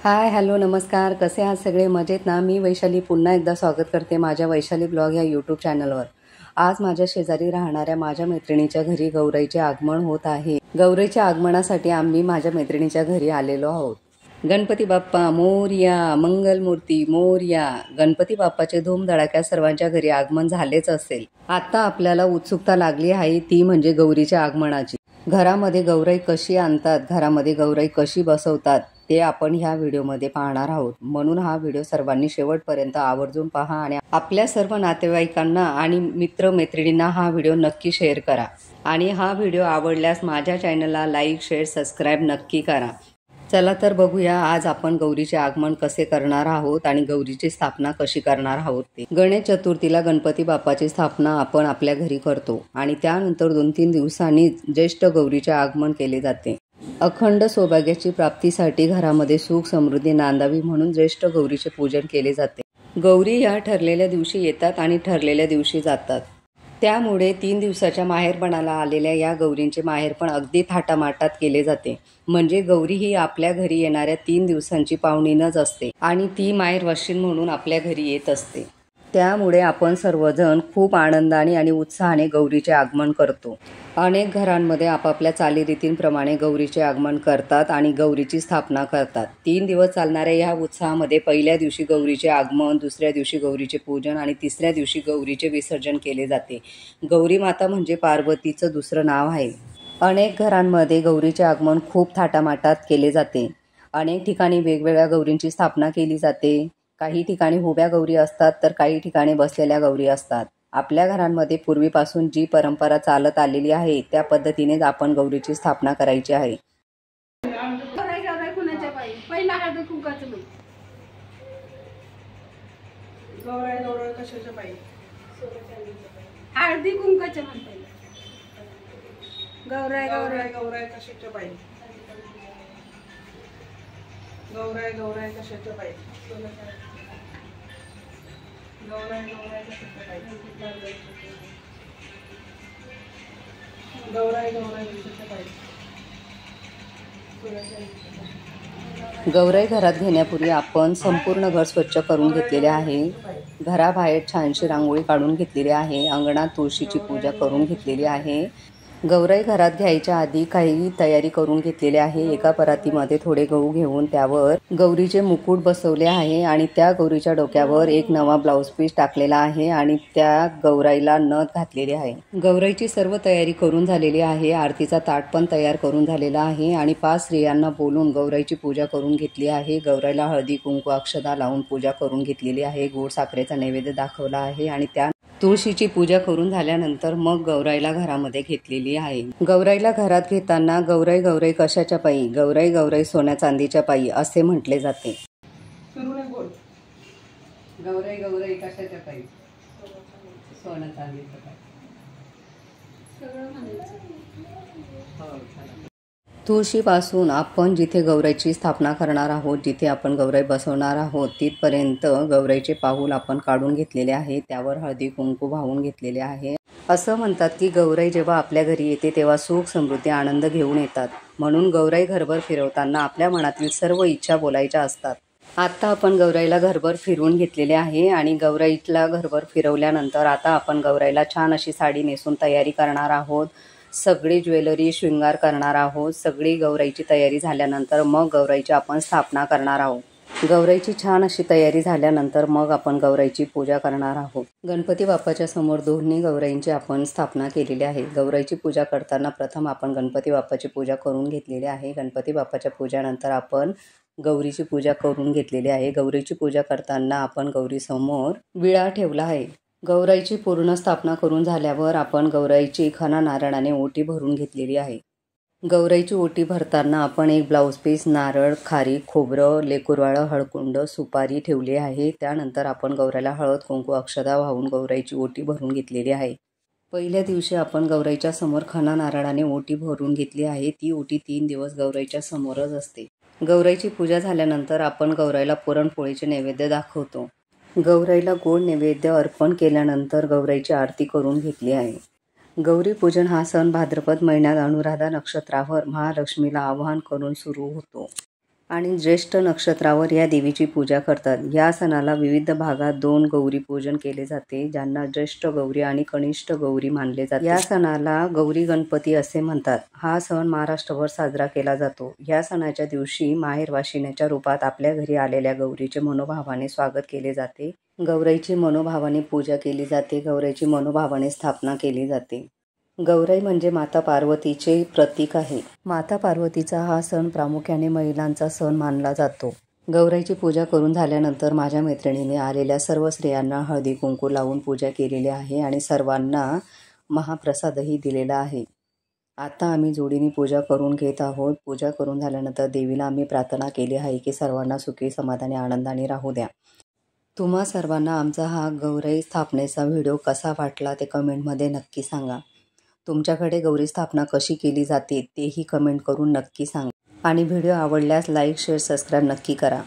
Hi hello नमस्कार, कसे आहात सगळे? मजेत ना? मी वैशाली पुन्हा एकदा स्वागत करते माझ्या वैशाली ब्लॉग या यूट्यूब चॅनलवर। आज माझ्या शेजारी राहणाऱ्या माझ्या मैत्रिणीच्या घरी गौराईचे आगमन होत आहे। गौराईच्या आगमनासाठी आम्ही माझ्या मैत्रिणीच्या घरी आलेलो आहोत। गणपती बाप्पा मोरया, मंगलमूर्ती मोरया। गणपती बाप्पाचे धूमधडाक्यात सर्वांच्या घरी आगमन झालेच असेल। आता आपल्याला उत्सुकता लागली आहे, ती म्हणजे गौरीच्या आगमनाची। घरामध्ये गौराई कशी आणतात, घरामध्ये गौराई कशी बसवतात ते आपण ह्या व्हिडिओमध्ये पाहणार आहोत। म्हणून हा व्हिडिओ सर्वांनी शेवटपर्यंत आवर्जून पहा आणि आपल्या सर्व नातेवाईकांना आणि मित्रमैत्रिणींना हा व्हिडिओ नक्की शेअर करा। आणि हा व्हिडिओ आवडल्यास माझ्या चॅनलला लाईक शेअर सबस्क्राईब नक्की करा। चला तर बघूया आज आपण गौरीचे आगमन कसे करणार आहोत आणि गौरीची स्थापना कशी करणार आहोत ते। गणेश चतुर्थीला गणपती बाप्पाची स्थापना आपण आपल्या घरी करतो आणि त्यानंतर 2-3 दिवसांनी ज्येष्ठ गौरीचे आगमन केले जाते। अखंड सौभाग्याची प्राप्तीसाठी घरामध्ये सुख समृद्धी नांदावी म्हणून ज्येष्ठ गौरीचे पूजन केले जाते। गौरी या ठरलेल्या दिवशी येतात आणि ठरलेल्या दिवशी जातात, त्यामुळे 3 दिवसाच्या माहेरपणाला आलेल्या या गौरींचे माहेरपण अगदी थाटामाटात केले जाते। म्हणजे गौरी ही आपल्या घरी येणाऱ्या 3 दिवसांची पाहुणीनच असते आणि ती माहेरवाशीण म्हणून आपल्या घरी येत असते। त्यामुळे आपण सर्वजण खूप आनंदाने आणि उत्साहाने गौरीचे आगमन करतो। अनेक घरांमध्ये आपापल्या चालीरीतींप्रमाणे गौरीचे आगमन करतात आणि गौरीची स्थापना करतात। 3 दिवस चालणाऱ्या या उत्सवामध्ये पहिल्या दिवशी गौरीचे आगमन, दुसऱ्या दिवशी गौरीचे पूजन आणि तिसऱ्या दिवशी गौरीचे विसर्जन केले जाते। गौरी माता म्हणजे पार्वतीचं दुसरं नाव आहे। अनेक घरांमध्ये गौरीचे आगमन खूप थाटामाटात केले जाते। अनेक ठिकाणी वेगवेगळ्या गौरींची स्थापना केली जाते। काही ठिकाणी उभ्या गौरी असतात तर काही ठिकाणी बसलेल्या गौरी असतात। आपल्या घरांमध्ये पूर्वीपासून जी परंपरा चालत आलेली आहे त्या पद्धतीनेच आपण गौरीची स्थापना करायची आहे। गौराई कशाच्या पायी? हळदी कुंकाच्या म्हणते। गौराई कशाच्या पायी? गौराई कशाच्या पायी? गौराई कशाच्या पायी? गौराई कशाच्या पायी? गौराई घरात घेण्यापूर्वी आपण संपूर्ण घर स्वच्छ करून घेतलेले आहे। घराबाहेर छानशी रांगोळी काढून घेतलेली आहे। अंगणात तुळशीची पूजा करून घेतलेली आहे। गौराई घरात घ्यायच्या आधी काही तयारी करून घेतलेली आहे। एका परातीमध्ये थोडे गहू घेऊन त्यावर गौरीचे मुकुट बसवले आहे आणि त्या गौरीच्या डोक्यावर एक नवा ब्लाउज पीस टाकलेला आहे आणि त्या गौराईला नथ घातलेली आहे। गौराईची सर्व तयारी करून झालेली आहे। आरतीचा ताट पण तयार करून झालेला आहे आणि 5 स्त्रियांना बोलून गौराईची पूजा करून घेतली आहे। गौराईला हळदी कुंकू अक्षता लावून पूजा करून घेतलेली आहे। गोड साखरेचा नैवेद्य दाखवला आहे आणि त्या तुळशीची पूजा करून झाल्यानंतर मग गौराईला घरामध्ये घेतलेली आहे। गौराईला घरात घेताना गौराई कशाच्या पायी? गौराई सोन्या चांदीच्या पायी असे म्हटले जाते। गौराई कशाच्या पायी? सोन्या चांदीच्या पायी। तुळशीपासून आपण जिथे गौराईची स्थापना करणार आहोत, जिथे आपण गौराई बसवणार आहोत तिथपर्यंत गौराईचे पाऊल आपण काढून घेतलेले आहे। त्यावर हळदी कुंकू वाहून घेतलेले आहे। असं म्हणतात की गौराई जेव्हा आपल्या घरी येते तेव्हा सुख समृद्धी आनंद घेऊन येतात। म्हणून गौराई घरभर फिरवताना आपल्या मनातील सर्व इच्छा बोलायच्या असतात। आता आपण गौराईला घरभर फिरवून घेतलेले आहे आणि गौराईला घरभर फिरवल्यानंतर आता आपण गौराईला छान अशी साडी नेसून तयारी करणार आहोत। सगळी ज्वेलरी शृंगार करणार आहोत। सगळी गौराईची तयारी झाल्यानंतर मग गौराईची आपण स्थापना करणार आहोत। गौराईची छान अशी तयारी झाल्यानंतर मग आपण गौराईची पूजा करणार आहोत। गणपती बाप्पाच्या समोर दोन्ही गौराईंची आपण स्थापना केलेली आहे। गौराईची पूजा करताना प्रथम आपण गणपती बाप्पाची पूजा करून घेतलेली आहे। गणपती बाप्पाच्या पूजानंतर आपण गौरीची पूजा करून घेतलेली आहे। गौरीची पूजा करताना आपण गौरीसमोर विळा ठेवला आहे। गौराईची पूर्ण स्थापना करून झाल्यावर आपण गौराईची खणा नारळाने ओटी भरून घेतलेली आहे। गौराईची ओटी भरताना आपण एक ब्लाउज पीस, नारळ, खारीक, खोबरं, लेकुरवाळं, हळकुंड, सुपारी ठेवली आहे। त्यानंतर आपण गौराईला हळद कुंकू अक्षता वाहून गौराईची ओटी भरून घेतलेली आहे। पहिल्या दिवशी आपण गौराईच्या समोर खणा नारळाने ओटी भरून घेतली आहे। ती ओटी 3 दिवस गौराईच्या समोरच असते। गौराईची पूजा झाल्यानंतर आपण गौराईला पुरणपोळीचे नैवेद्य दाखवतो। गौराईला गोड नैवेद्य अर्पण केल्यानंतर गौराईची आरती करून घेतली आहे। गौरीपूजन हा सण भाद्रपद महिन्यात अनुराधा नक्षत्रावर महालक्ष्मीला आवाहन करून सुरू होतो। आणि ज्येष्ठ नक्षत्रावर या देवीची पूजा करतात। या सणाला विविध भागात 2 गौरी पूजन केले जाते, ज्यांना ज्येष्ठ गौरी आणि कनिष्ठ गौरी मानले जाते। या सणाला गौरी गणपती असे म्हणतात। हा सण महाराष्ट्रभर साजरा केला जातो। या सणाच्या दिवशी माहेरवाशिणीच्या रूपात आपल्या घरी आलेल्या गौरीचे मनोभावाने स्वागत केले जाते। गौराईची मनोभावाने पूजा केली जाते। गौराईची मनोभावाने स्थापना केली जाते। गौराई म्हणजे माता पार्वतीचे प्रतीक आहे। माता पार्वतीचा हा सण प्रामुख्याने महिलांचा सण मानला जातो। गौराईची पूजा करून झाल्यानंतर माझ्या मैत्रिणीने आलेल्या सर्व स्त्रियांना हळदी कुंकू लावून पूजा केलेली आहे आणि सर्वांना महाप्रसादही दिलेला आहे। आता आम्ही जोडीने पूजा करून घेत आहोत। पूजा करून झाल्यानंतर देवीला आम्ही प्रार्थना केली आहे की सर्वांना सुखी समाधानी आनंदाने राहू द्या। तुम्हा सर्वांना आमचा हा गौराई स्थापनेचा व्हिडिओ कसा वाटला ते कमेंटमध्ये नक्की सांगा। तुमच्याकडे गौरी स्थापना कशी केली जाते तेही कमेंट करून नक्की सांगा आणि व्हिडिओ आवडल्यास लाईक शेअर सबस्क्राईब नक्की करा।